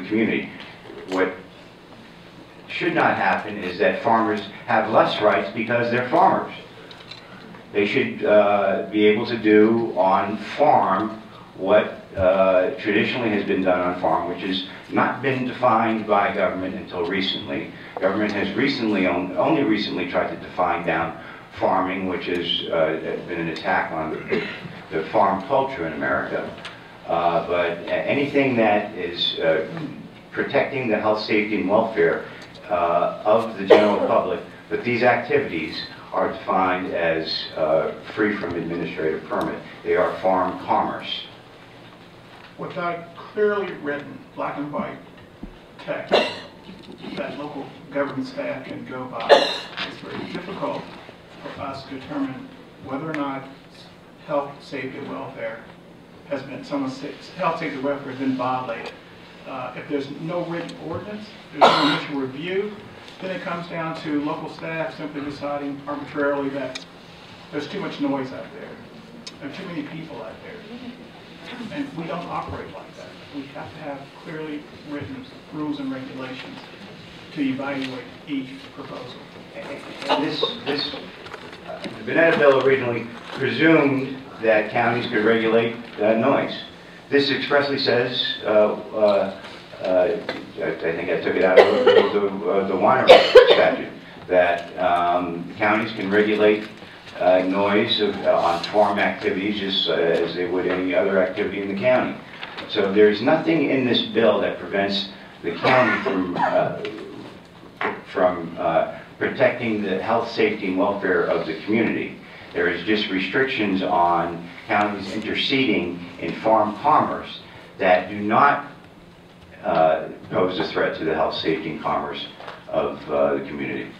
the community. What should not happen is that farmers have less rights because they're farmers. They should be able to do on farm what traditionally has been done on farm, which has not been defined by government until recently. Government has recently, only recently tried to define down farming, which has been an attack on the farm culture in America. But anything that is protecting the health, safety, and welfare of the general public, that these activities are defined as free from administrative permit. They are farm commerce. Without clearly written, black and white text that local government staff can go by, it's very difficult for us to determine whether or not health, safety, and welfare has been, health, safety, and welfare has been violated. If there's no written ordinance, there's no initial review, then it comes down to local staff simply deciding arbitrarily that there's too much noise out there. There are too many people out there. And we don't operate like that. We have to have clearly written rules and regulations to evaluate each proposal. And the Bonetta bill originally presumed that counties could regulate noise. This expressly says, I think I took it out of the winery statute, that counties can regulate noise on farm activities just as they would any other activity in the county. So there's nothing in this bill that prevents the county from protecting the health, safety, and welfare of the community. There is just restrictions on counties interceding in farm commerce that do not pose a threat to the health, safety, and commerce of the community.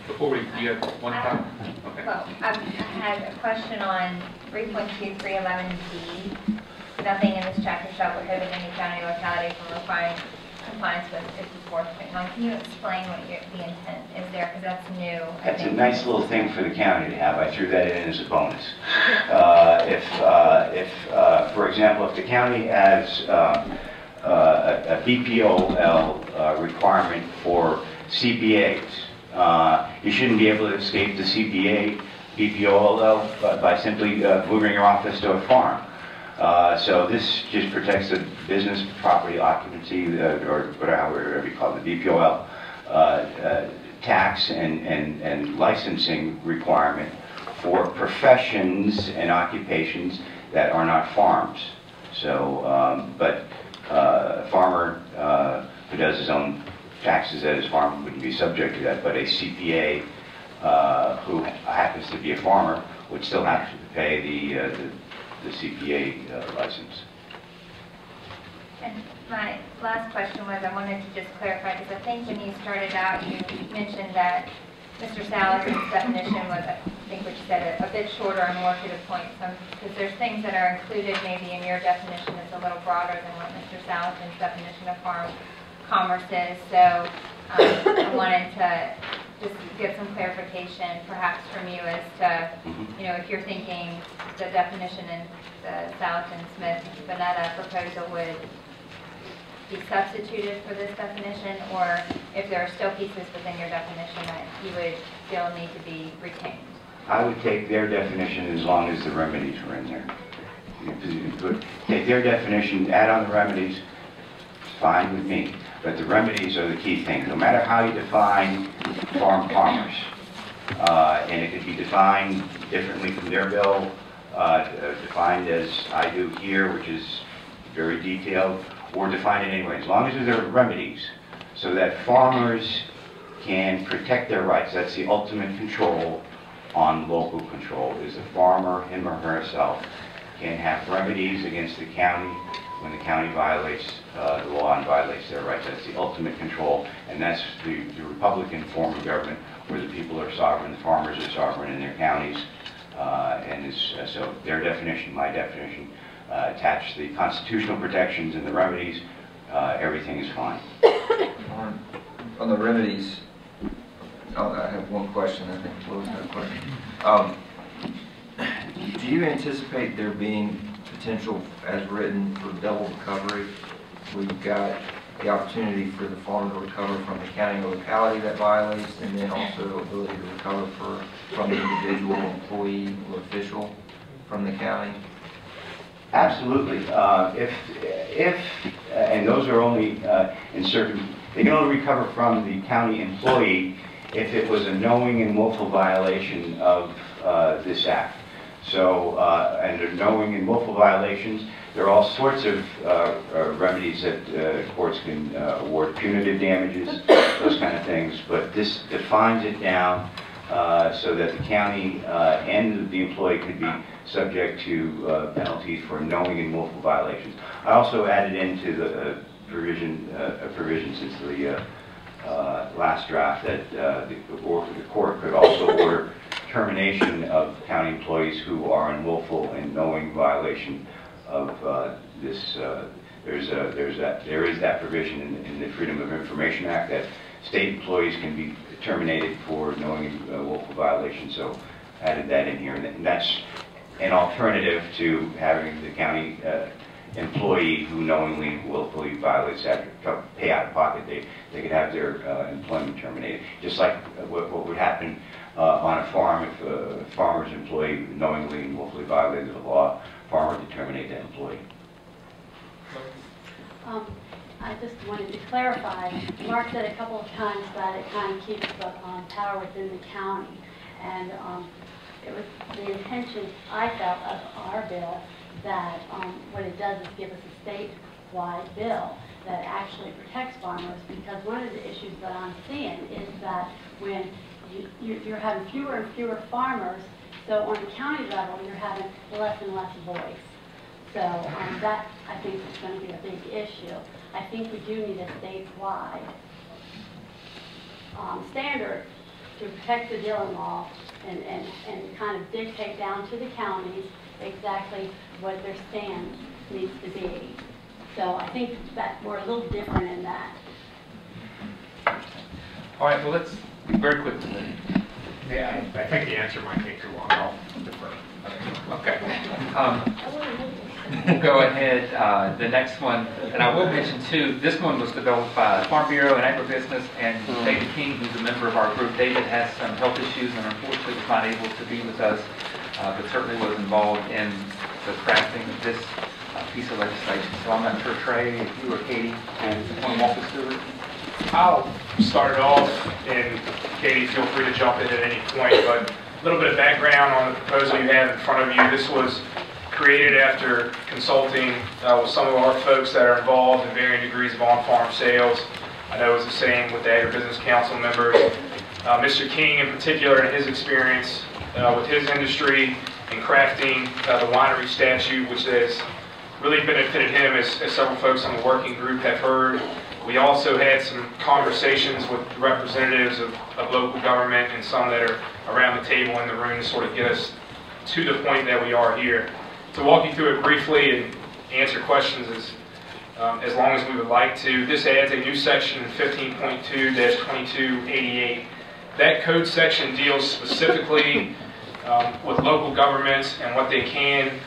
Before we, you have one comment? Okay. Well, I had a question on 3.2311D. Nothing in this chapter shall prohibit any county or locality from requiring compliance with 54.1. Can you explain what the intent is there? Because that's new. That's a nice little thing for the county to have. I threw that in as a bonus. For example, if the county has a BPOL requirement for CPAs, you shouldn't be able to escape the BPOL by simply moving your office to a farm. So this just protects the business property occupancy, or whatever you call it, the BPOL tax and licensing requirement for professions and occupations that are not farms. So, but a farmer who does his own taxes at his farm wouldn't be subject to that, but a CPA who happens to be a farmer would still have to pay the CPA license. And my last question was, I wanted to just clarify, because I think when you started out, you mentioned that Mr. Salatin's definition was, I think what you said, a bit shorter and more to the point, because there's things that are included maybe in your definition that's a little broader than what Mr. Salatin's definition of farm commerce is. So I wanted to just get some clarification perhaps from you as to, you know, if you're thinking the definition in the Salatin-Smith-Bonetta proposal would be substituted for this definition, or if there are still pieces within your definition that you would feel need to be retained. I would take their definition as long as the remedies were in there. You could take their definition, add on the remedies, it's fine with me. But the remedies are the key thing. No matter how you define farm commerce, and it could be defined differently from their bill, defined as I do here, which is very detailed, or define it anyway, as long as there are remedies, so that farmers can protect their rights. That's the ultimate control on local control, is the farmer, him or herself, can have remedies against the county when the county violates the law and violates their rights. That's the ultimate control, and that's the Republican form of government, where the people are sovereign, the farmers are sovereign in their counties, so their definition, my definition, attach the constitutional protections and the remedies, everything is fine. On the remedies, I have one question, I think. What was that question? Do you anticipate there being potential, as written, for double recovery. We've got the opportunity for the farmer to recover from the county or locality that violates, and then also ability to recover from the individual employee or official from the county. Absolutely. And those are only in certain, they can only recover from the county employee if it was a knowing and willful violation of this act. So, under knowing and willful violations, there are all sorts of remedies that courts can award, punitive damages, those kind of things, but this defines it down so that the county and the employee could be subject to penalties for knowing and willful violations. I also added into the provision since the last draft that the court could also order termination of county employees who are in willful and knowing violation of this. There is that provision in the Freedom of Information Act that state employees can be terminated for knowing and willful violation. So added that in here, and that's an alternative to having the county employee who knowingly, willfully violates that pay out of pocket. They could have their employment terminated, just like what would happen on a farm if a farmer's employee knowingly and willfully violated the law. Farmer to terminate that employee. I just wanted to clarify. Mark said a couple of times that it kind of keeps the power within the county, and it was the intention, I felt, of our bill that what it does is give us a statewide bill that actually protects farmers, because one of the issues that I'm seeing is that when you're having fewer and fewer farmers, so on the county level you're having less and less voice. So that, I think, is going to be a big issue. I think we do need a statewide standard to protect the dealing law and kind of dictate down to the counties exactly what their stand needs to be. So I think that we're a little different in that. All right, well, let's very quickly then. Yeah, I think the answer might take too long. I'll defer. Okay. We'll go ahead. The next one, and I will mention too, this one was developed by Farm Bureau and Agribusiness, and David King, who's a member of our group. David has some health issues and unfortunately was not able to be with us, but certainly was involved in the crafting of this piece of legislation. So I'm not sure, Trey, if you or Katie want to walk us through it. I'll start it off, and Katie, feel free to jump in at any point, but a little bit of background on the proposal you have in front of you. This was created after consulting with some of our folks that are involved in varying degrees of on-farm sales. I know it's the same with the Agribusiness Council members. Mr. King in particular, and his experience with his industry in crafting the winery statute, which has really benefited him, as several folks on the working group have heard. We also had some conversations with representatives of local government and some that are around the table in the room to sort of get us to the point that we are here. To walk you through it briefly and answer questions as long as we would like to, this adds a new section 15.2-2288. That code section deals specifically with local governments and what they can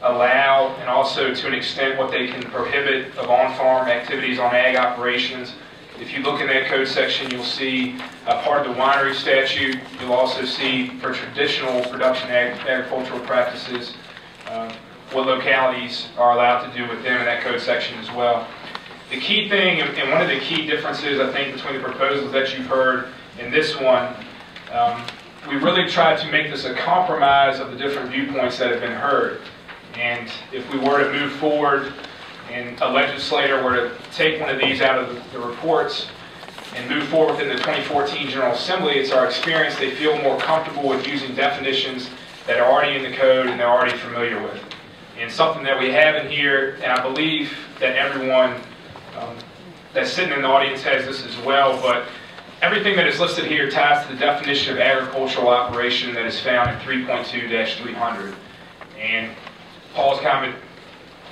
allow, and also to an extent what they can prohibit of on-farm activities on ag operations. If you look in that code section, you'll see part of the winery statute. You'll also see for traditional production agricultural practices what localities are allowed to do with them in that code section as well. The key thing, and one of the key differences I think between the proposals that you've heard and this one, we really tried to make this a compromise of the different viewpoints that have been heard. And if we were to move forward and a legislator were to take one of these out of the reports and move forward within the 2014 General Assembly, it's our experience they feel more comfortable with using definitions that are already in the code and they're already familiar with. And something that we have in here, and I believe that everyone that's sitting in the audience has this as well, but everything that is listed here ties to the definition of agricultural operation that is found in 3.2-300. And Paul's comment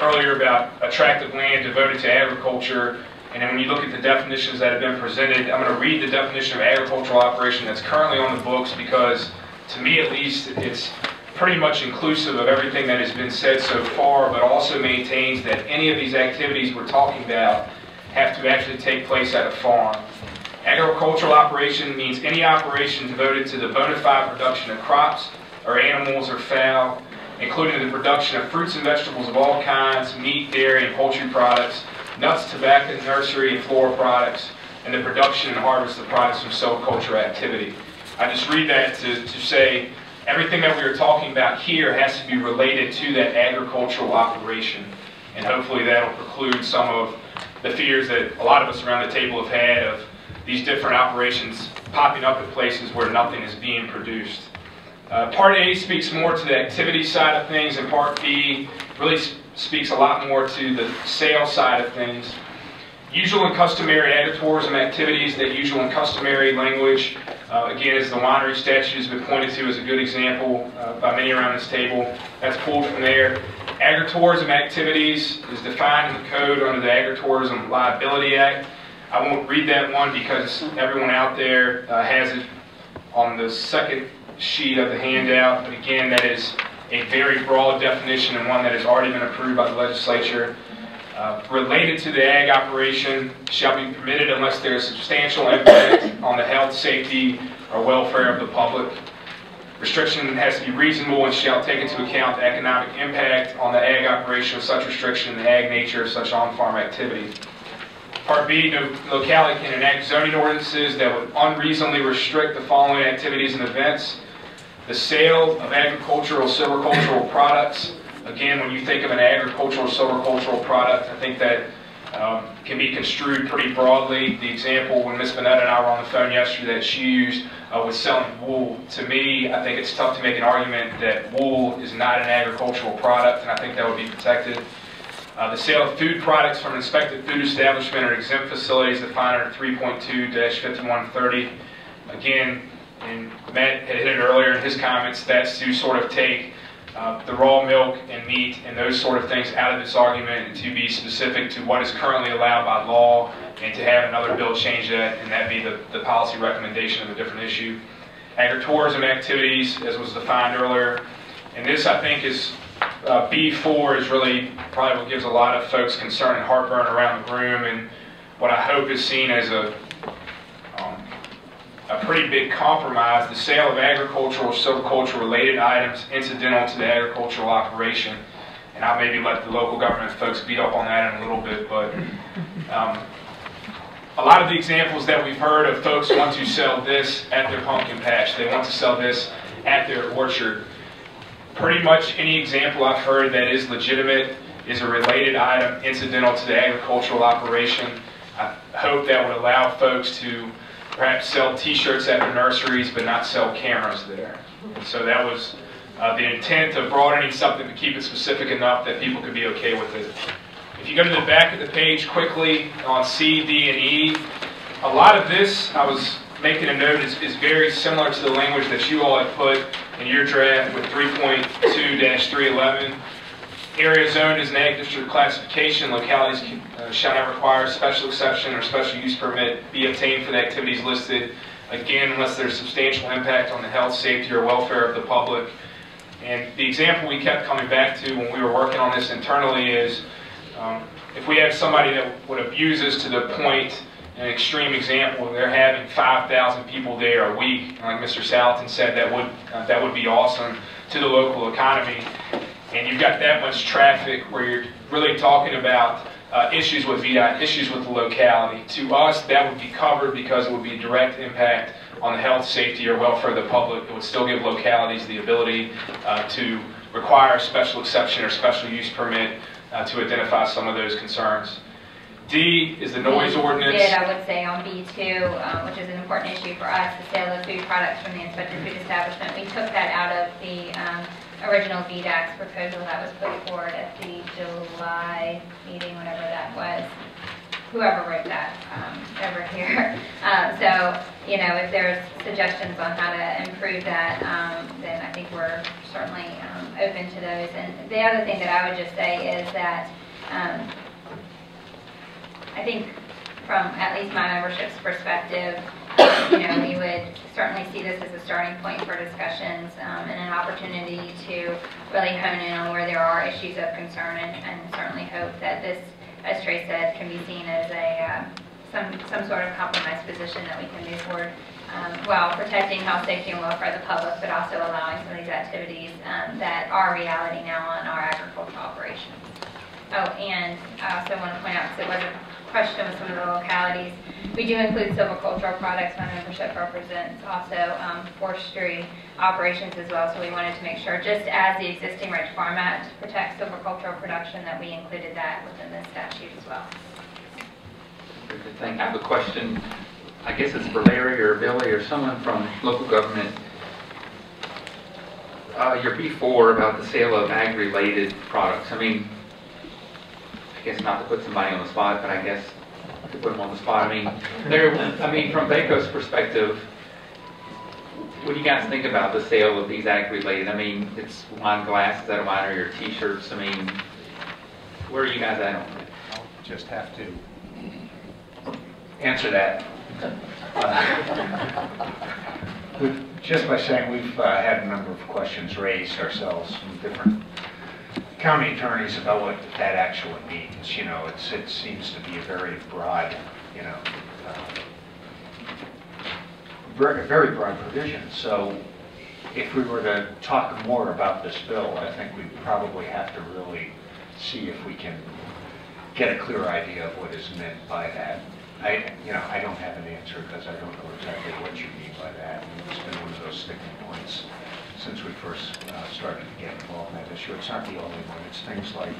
earlier about a tract of land devoted to agriculture, and then when you look at the definitions that have been presented, I'm going to read the definition of agricultural operation that's currently on the books, because to me at least it's pretty much inclusive of everything that has been said so far, but also maintains that any of these activities we're talking about have to actually take place at a farm. Agricultural operation means any operation devoted to the bona fide production of crops or animals or fowl, including the production of fruits and vegetables of all kinds, meat, dairy, and poultry products, nuts, tobacco, nursery, and floral products, and the production and harvest of products from silviculture activity. I just read that to say everything that we are talking about here has to be related to that agricultural operation. And hopefully that'll preclude some of the fears that a lot of us around the table have had of these different operations popping up at places where nothing is being produced. Part A speaks more to the activity side of things, and Part B really speaks a lot more to the sales side of things. Usual and customary agritourism activities, that usual and customary language, again, as the winery statute has been pointed to as a good example by many around this table, that's pulled from there. Agritourism activities is defined in the code under the Agritourism Liability Act. I won't read that one because everyone out there has it on the second sheet of the handout, but again, that is a very broad definition and one that has already been approved by the legislature. Related to the ag operation shall be permitted unless there is substantial impact on the health, safety, or welfare of the public. Restriction has to be reasonable and shall take into account the economic impact on the ag operation of such restriction and the ag nature of such on-farm activity. Part B, no locality can enact zoning ordinances that would unreasonably restrict the following activities and events: the sale of agricultural, silvicultural products. Again, when you think of an agricultural, silvicultural product, I think that can be construed pretty broadly. The example when Ms. Vanetta and I were on the phone yesterday that she used was selling wool. To me, I think it's tough to make an argument that wool is not an agricultural product, and I think that would be protected. The sale of food products from an inspected food establishment or exempt facilities defined under 3.2-5130. Again, and Matt had hit it earlier in his comments, that's to sort of take the raw milk and meat and those sort of things out of this argument and to be specific to what is currently allowed by law and to have another bill change that, and that be the policy recommendation of a different issue. Agritourism activities, as was defined earlier, and this I think is B4 is really probably what gives a lot of folks concern and heartburn around the room, and what I hope is seen as a pretty big compromise: the sale of agricultural or silviculture related items incidental to the agricultural operation. And I'll maybe let the local government folks beat up on that in a little bit, but a lot of the examples that we've heard of folks want to sell this at their pumpkin patch, they want to sell this at their orchard. Pretty much any example I've heard that is legitimate is a related item incidental to the agricultural operation. I hope that would allow folks to perhaps sell t-shirts at their nurseries but not sell cameras there. And so that was the intent of broadening something to keep it specific enough that people could be okay with it. If you go to the back of the page quickly on C, D, and E, a lot of this, I was making a note, is very similar to the language that you all had put in your draft with 3.2-311. Area zoned as an ag district classification, localities shall not require a special exception or special use permit be obtained for the activities listed, again, unless there's substantial impact on the health, safety, or welfare of the public. And the example we kept coming back to when we were working on this internally is if we had somebody that would abuse us to the point, an extreme example, they're having 5,000 people there a week, like Mr. Salatin said, that would be awesome to the local economy. And you've got that much traffic where you're really talking about issues with VDOT, issues with the locality. To us, that would be covered because it would be direct impact on the health, safety, or welfare of the public. It would still give localities the ability to require a special exception or special use permit to identify some of those concerns. D is the noise ordinance. I would say on B2, which is an important issue for us, the sale of food products from the inspected food establishment. We took that out of the original VDAX proposal that was put forward at the July meeting, whenever that was. Whoever wrote that over here. So, you know, if there's suggestions on how to improve that, then I think we're certainly open to those. And the other thing that I would just say is that I think from at least my membership's perspective, you know, we would certainly see this as a starting point for discussions and an opportunity to really hone in on where there are issues of concern, and certainly hope that this, as Trey said, can be seen as a some sort of compromise position that we can move forward while protecting health, safety, and welfare of the public, but also allowing some of these activities that are reality now on our agricultural operations. Oh, and I also want to point out, because it was a question with some of the localities, we do include silvicultural products. My membership represents also forestry operations as well, so we wanted to make sure, just as the existing Rich Farm Act protects silvicultural production, that we included that within this statute as well. Very good, thank you. I have a question. I guess it's for Larry or Billy or someone from local government. Your B4 about the sale of ag-related products. I mean, I guess not to put somebody on the spot, but I guess to put them on the spot. I mean, from Baco's perspective, what do you guys think about the sale of these ag-related? I mean, it's wine glasses out of wine, or your T-shirts. I mean, where are you guys at on it? I'll just have to answer that. Just by saying we've had a number of questions raised ourselves from different county attorneys about what that actually means. You know, it seems to be a very broad, you know, very broad provision. So if we were to talk more about this bill, I think we probably have to really see if we can get a clear idea of what is meant by that. I don't have an answer because I don't know exactly what you mean by that. And it's been one of those sticking points since we first started to get involved in that issue. It's not the only one. It's things like,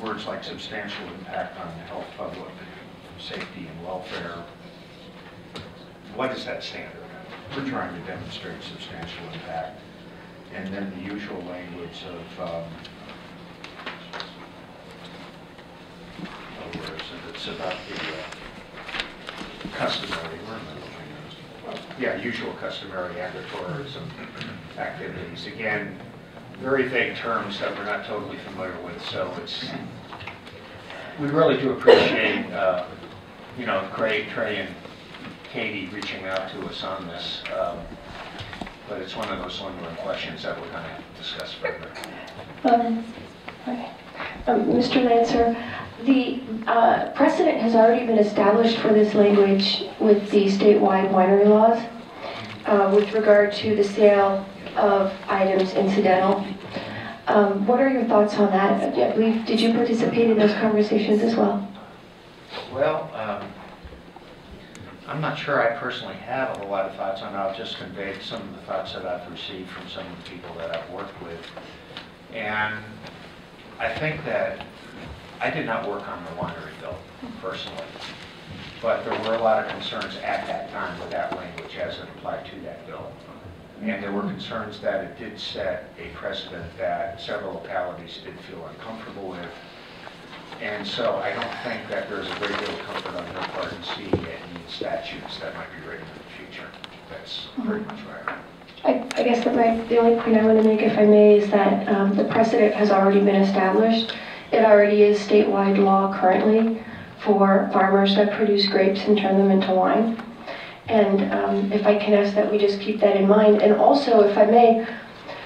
words like substantial impact on health, public safety, and welfare. What is that standard? We're trying to demonstrate substantial impact. And then the usual language of where is it? It's about the customary, usual customary agritourism activities. Again, very vague terms that we're not totally familiar with, so we really do appreciate, Craig, Trey, and Katie reaching out to us on this, but it's one of those lingering questions that we're going to discuss further. Mr. Lancer, the precedent has already been established for this language with the statewide winery laws with regard to the sale of items incidental. What are your thoughts on that? I believe, did you participate in those conversations as well? Well, I'm not sure I personally have a whole lot of thoughts on it. I'll just convey some of the thoughts that I've received from some of the people that I've worked with. And I think that I did not work on the winery bill personally, but there were a lot of concerns at that time with that language as it applied to that bill. And there were concerns that it did set a precedent that several localities did feel uncomfortable with. And so I don't think that there's a great deal of comfort on their part in seeing it in statutes that might be written in the future. That's pretty much right. I guess the only point I want to make, if I may, is that the precedent has already been established. It already is statewide law currently for farmers that produce grapes and turn them into wine. And if I can ask that we just keep that in mind. And also, if I may,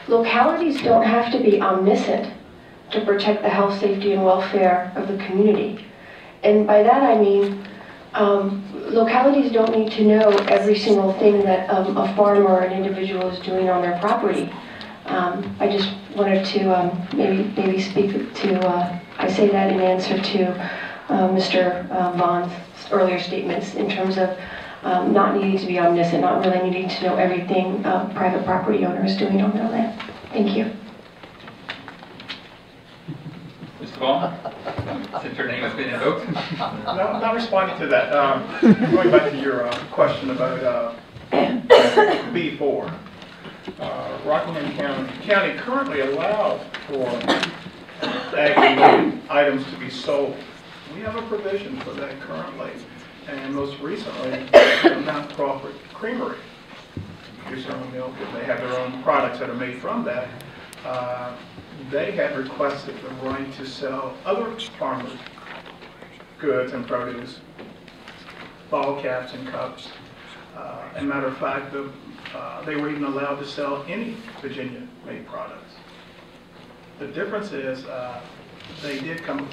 localities don't have to be omniscient to protect the health, safety, and welfare of the community. And by that I mean, localities don't need to know every single thing that a farmer or an individual is doing on their property. I just wanted to maybe speak to, I say that in answer to Mr. Vaughn's earlier statements in terms of not needing to be omniscient, not really needing to know everything private property owner is doing on their land. Thank you. Mr. Vaughn, since your name has been invoked. No, not responding to that. Going back to your question about B4. Rockingham County currently allows for ag-related items to be sold. We have a provision for that currently. And most recently, the Mount Crawford Creamery produce their own milk, and they have their own products that are made from that. They have requested the right to sell other farmers' goods and produce ball caps and cups. As a matter of fact, they were even allowed to sell any Virginia-made products. The difference is they did come